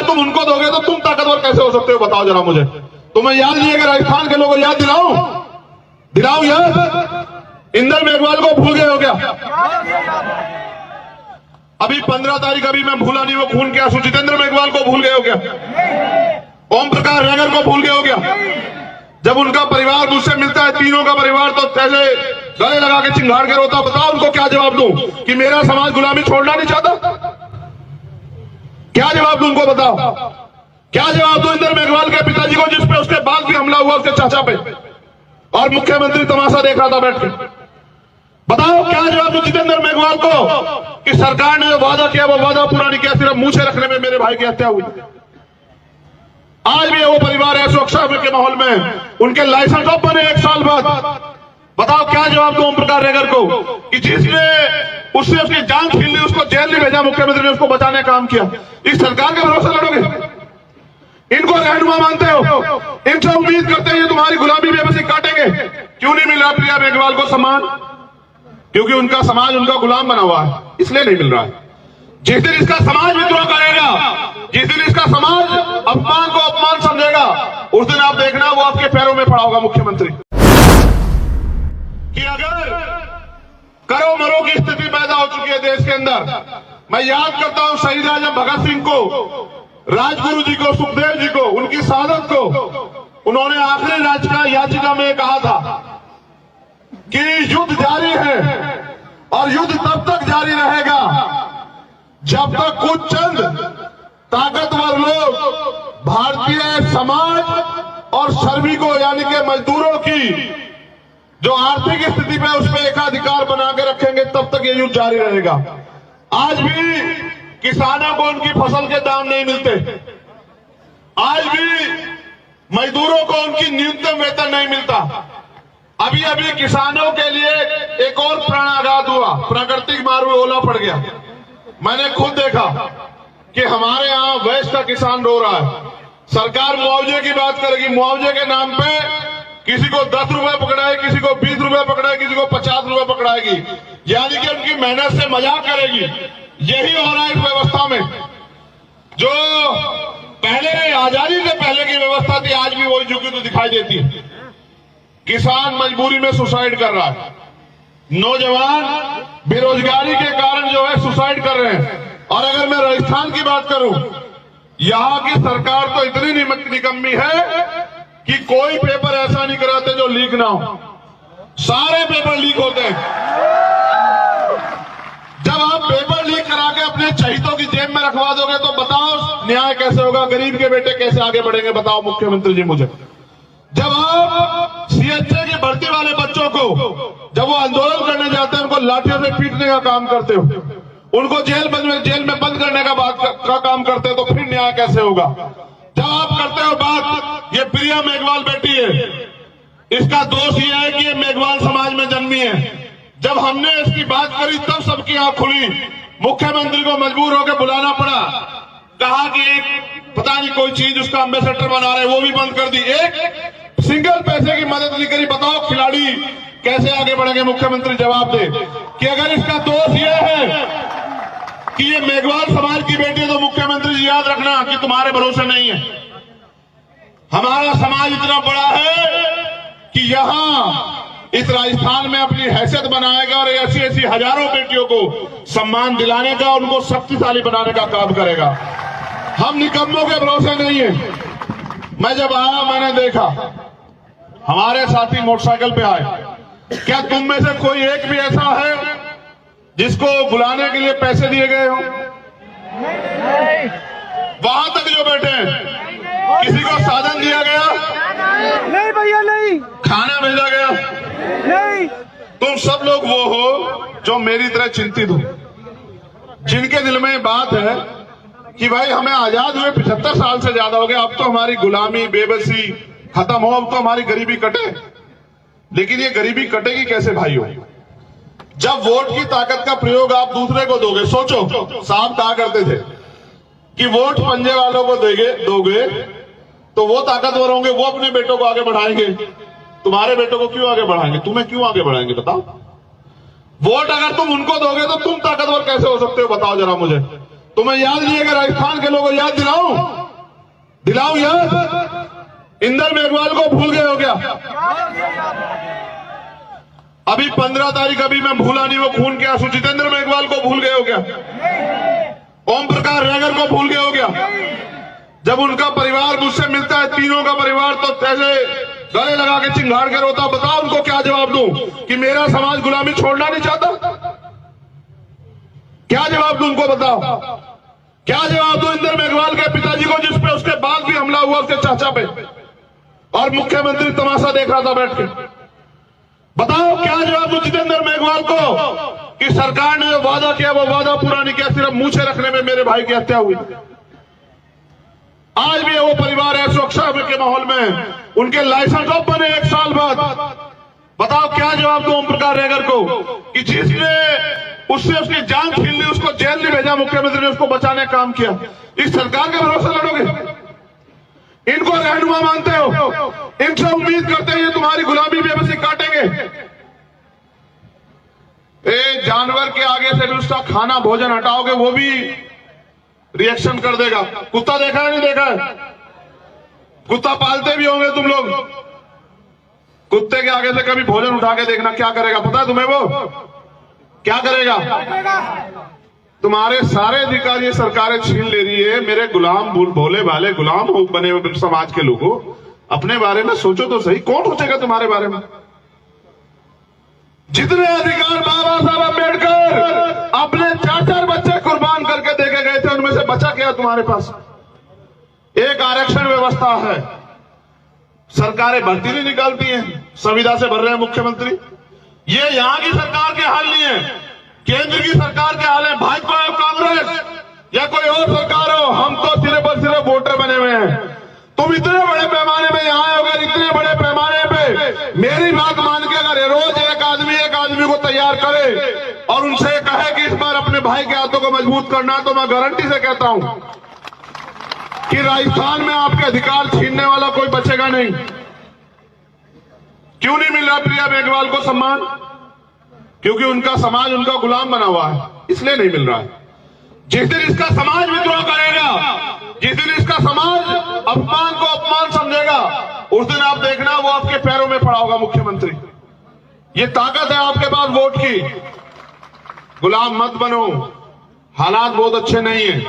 अगर तुम उनको दोगे तो तुम ताकतवर कैसे हो सकते हो, बताओ जरा मुझे। तुम्हें याद नहीं है कि राजस्थान के लोगों को याद दिलाऊं याद? इंदर मेघवाल को भूल गए हो क्या? अभी 15 तारीख अभी मैं भूला नहीं वो खून के आंसू जितेंद्र मेघवाल को भूल गए हो क्या? ओम प्रकाश रेगर को भूल गए हो क्या? जब उनका परिवार मुझसे मिलता है, तीनों का परिवार, तो पहले गले लगा के चिंगाड़ के रोता। बताओ उनको क्या जवाब दूं कि मेरा समाज गुलामी छोड़ना नहीं चाहता? क्या जवाब दूं उनको, बताओ क्या जवाब दूं इंदर मेघवाल के पिताजी को, जिसपे उसके बाद भी हमला हुआ उसके चाचा पे, और मुख्यमंत्री तमाशा देख रहा था बैठ के? बताओ क्या जवाब दूं जितेंद्र मेघवाल को कि सरकार ने जो वादा किया वो वादा पूरा नहीं किया, सिर्फ मूछे रखने में मेरे भाई की हत्या हुई। आज भी वो परिवार है सुरक्षा के माहौल में, उनके लाइसेंस ऑफ बने 1 साल बाद। बताओ क्या जवाब दो ओम प्रकाश रेगर को कि जिसने उससे उसकी जान छीन ली, उसको जेल नहीं भेजा, मुख्यमंत्री ने उसको बचाने का काम किया। इस सरकार का भरोसा लड़ोगे? इनको रहनुमा मानते हो? इनसे उम्मीद करते हैं ये तुम्हारी गुलामी बेबसी काटेंगे। क्यों नहीं मिल रहा प्रिया मेघवाल को सम्मान? क्योंकि उनका समाज उनका गुलाम बना हुआ है, इसलिए नहीं मिल रहा है। जिस दिन इसका समाज विद्रोह करेगा, जिस दिन इसका समाज अपमान को अपमान समझेगा, उस दिन आप देखना वो आपके पैरों में पड़ा होगा मुख्यमंत्री। कि अगर करो मरो की स्थिति पैदा हो चुकी है देश के अंदर। मैं याद करता हूं शहीद आजम भगत सिंह को, राजगुरु जी को, सुखदेव जी को, उनकी शहादत को। उन्होंने आखिरी याचिका में कहा था कि युद्ध जारी है और युद्ध तब तक जारी रहेगा जब तक कुछ चंद ताकतवर लोग भारतीय समाज और श्रमिकों यानी कि मजदूरों की जो आर्थिक स्थिति पे उस पर एकाधिकार बना के रखेंगे, तब तक ये युद्ध जारी रहेगा। आज भी किसानों को उनकी फसल के दाम नहीं मिलते, आज भी मजदूरों को उनकी न्यूनतम वेतन नहीं मिलता। अभी अभी किसानों के लिए एक और प्राणाघात हुआ, प्राकृतिक मारू ओला पड़ गया। मैंने खुद देखा कि हमारे यहां वैश्य का किसान रो रहा है। सरकार मुआवजे की बात करेगी, मुआवजे के नाम पे किसी को 10 रुपए पकड़ाए, किसी को 20 रुपए पकड़ाए, किसी को 50 रुपए पकड़ाएगी, यानी कि उनकी मेहनत से मजाक करेगी। यही हो रहा है इस व्यवस्था में। जो पहले आजादी से पहले की व्यवस्था थी, आज भी वही झुकी तो दिखाई देती है। किसान मजबूरी में सुसाइड कर रहा है, नौजवान बेरोजगारी के कारण जो है सुसाइड कर रहे हैं। और अगर मैं राजस्थान की बात करूं, यहां की सरकार तो इतनी निकम्मी है कि कोई पेपर ऐसा नहीं कराते जो लीक ना हो। सारे पेपर लीक होते हैं। जब आप पेपर लीक करा के अपने चहितों की जेब में रखवा दोगे तो बताओ न्याय कैसे होगा, गरीब के बेटे कैसे आगे बढ़ेंगे? बताओ मुख्यमंत्री जी मुझे। जब आप सीएचए की भर्ती वाले बच्चों को जब वो आंदोलन करने जाते हैं, उनको लाठियों से पीटने का काम करते हो, उनको जेल में बंद करने का काम करते हो, तो फिर न्याय कैसे होगा? जब आप करते हो बात, ये प्रिया मेघवाल बेटी है, इसका दोष ये है कि ये मेघवाल समाज में जन्मी है। जब हमने इसकी बात करी तब सबकी आंख खुली, मुख्यमंत्री को मजबूर होकर बुलाना पड़ा। कहा कि एक पता नहीं कोई चीज उसका एम्बेसडर बना रहे, वो भी बंद कर दी। एक सिंगल पैसे की मदद नहीं करी। बताओ खिलाड़ी कैसे आगे बढ़ेंगे? मुख्यमंत्री जवाब दे कि अगर इसका दोष ये है कि ये मेघवाल समाज की बेटी है, तो मुख्यमंत्री जी याद रखना कि तुम्हारे भरोसे नहीं है। हमारा समाज इतना बड़ा है कि यहां इस राजस्थान में अपनी हैसियत बनाएगा और ऐसी ऐसी हजारों बेटियों को सम्मान दिलाने का, उनको शक्तिशाली बनाने का काम करेगा। हम निकम्मों के भरोसे नहीं है। मैं जब आया मैंने देखा हमारे साथी मोटरसाइकिल पे आए। क्या तुम में से कोई एक भी ऐसा है जिसको बुलाने के लिए पैसे दिए गए हो? वहां तक जो बैठे हैं, किसी को साधन दिया गया? नहीं भैया नहीं। खाना भेजा गया? नहीं। तुम सब लोग वो हो जो मेरी तरह चिंतित हो, जिनके दिल में बात है कि भाई हमें आजाद हुए 75 साल से ज्यादा हो गया, अब तो हमारी गुलामी बेबसी खत्म हो, अब तो हमारी गरीबी कटे। लेकिन ये गरीबी कटेगी कैसे भाइयों? जब वोट की ताकत का प्रयोग आप दूसरे को दोगे। सोचो, साहब कहा करते थे कि वोट पंजे वालों को दोगे तो वो ताकतवर होंगे, वो अपने बेटों को आगे बढ़ाएंगे। तुम्हारे बेटों को क्यों आगे बढ़ाएंगे? तुम्हें क्यों आगे बढ़ाएंगे? बताओ। वोट अगर तुम उनको दोगे तो तुम ताकतवर कैसे हो सकते हो? बताओ जरा मुझे। तुम्हें याद नहीं है? राजस्थान के लोगों को याद दिलाऊं याद? इंदर मेघवाल को भूल गए हो क्या? अभी 15 तारीख अभी मैं भूला नहीं वो खून के आंसू। जितेंद्र मेघवाल को भूल गए हो क्या? ओम प्रकाश रैगर को भूल गए हो क्या? जब उनका परिवार मुझसे मिलता है, तीनों का परिवार, तो ऐसे गले लगा के चिंगाड़ के रोता। बताओ उनको क्या जवाब दूं कि मेरा समाज गुलामी छोड़ना नहीं चाहता? क्या जवाब दूं उनको? बताओ क्या जवाब दूं इंदर मेघवाल के पिताजी को, जिसपे उसके बाद भी हमला हुआ उसके चाचा पे, और मुख्यमंत्री तमाशा देख रहा था बैठ के? बताओ क्या जवाब दूं जितेंद्र मेघवाल को कि सरकार ने जो वादा किया वो वादा पूरा नहीं किया, सिर्फ मूछे रखने में मेरे भाई की हत्या हुई। आज भी वो परिवार है सुरक्षा के माहौल में, उनके लाइसेंस ऑफ बने 1 साल बाद। बताओ क्या जवाब दो ओम प्रकाश रैगर को कि जिसने उससे उसकी जान छीन ली, उसको जेल नहीं भेजा, मुख्यमंत्री ने उसको बचाने का काम किया। इस सरकार के भरोसे लड़ोगे? इनको रहनुमा मानते हो? इनसे उम्मीद करते हैं ये तुम्हारी गुलामी बेबसी काटेंगे? जानवर के आगे से भी उसका खाना भोजन हटाओगे वो भी रिएक्शन कर देगा। कुत्ता देखा है नहीं देखा है? कुत्ता पालते भी होंगे तुम लोग। कुत्ते के आगे से कभी भोजन उठा के देखना, क्या करेगा पता है तुम्हें? वो क्या करेगा? तुम्हारे सारे अधिकार ये सरकारें छीन ले रही है। मेरे गुलाम भोले भाले गुलाम हो बने हुए समाज के लोगों, अपने बारे में सोचो तो सही। कौन सोचेगा तुम्हारे बारे में? जितने अधिकार बाबा साहब अम्बेडकर अपने 4-4 बच्चे कुर्बान करके देके गए थे, उनमें से बचा क्या तुम्हारे पास? एक आरक्षण व्यवस्था है, सरकारें भर्ती नहीं निकालती हैं, संविदा से भर रहे हैं मुख्यमंत्री। ये यहां की सरकार के हाल नहीं है, केंद्र की सरकार के हाल है। भाजपा हो, कांग्रेस या कोई और सरकार हो, हम तो सिर्फ और सिर्फ वोटर बने हुए हैं। तुम इतने बड़े पैमाने में यहां आए, अगर इतने बड़े पैमाने पे मेरी बात मान के अगर रोज एक आदमी को तैयार करे और उनसे कहे कि इस बार अपने भाई के हाथों को मजबूत करना, तो मैं गारंटी से कहता हूं कि राजस्थान में आपके अधिकार छीनने वाला कोई बचेगा नहीं। क्यों नहीं मिल रहा प्रिया मेघवाल को सम्मान? क्योंकि उनका समाज उनका गुलाम बना हुआ है, इसलिए नहीं मिल रहा है। जिस दिन इसका समाज विद्रोह करेगा, जिस दिन इसका समाज अपमान को अपमान समझेगा, उस दिन आप देखना वो आपके पैरों में पड़ा होगा मुख्यमंत्री। ये ताकत है आपके पास वोट की। गुलाम मत बनो, हालात बहुत अच्छे नहीं है।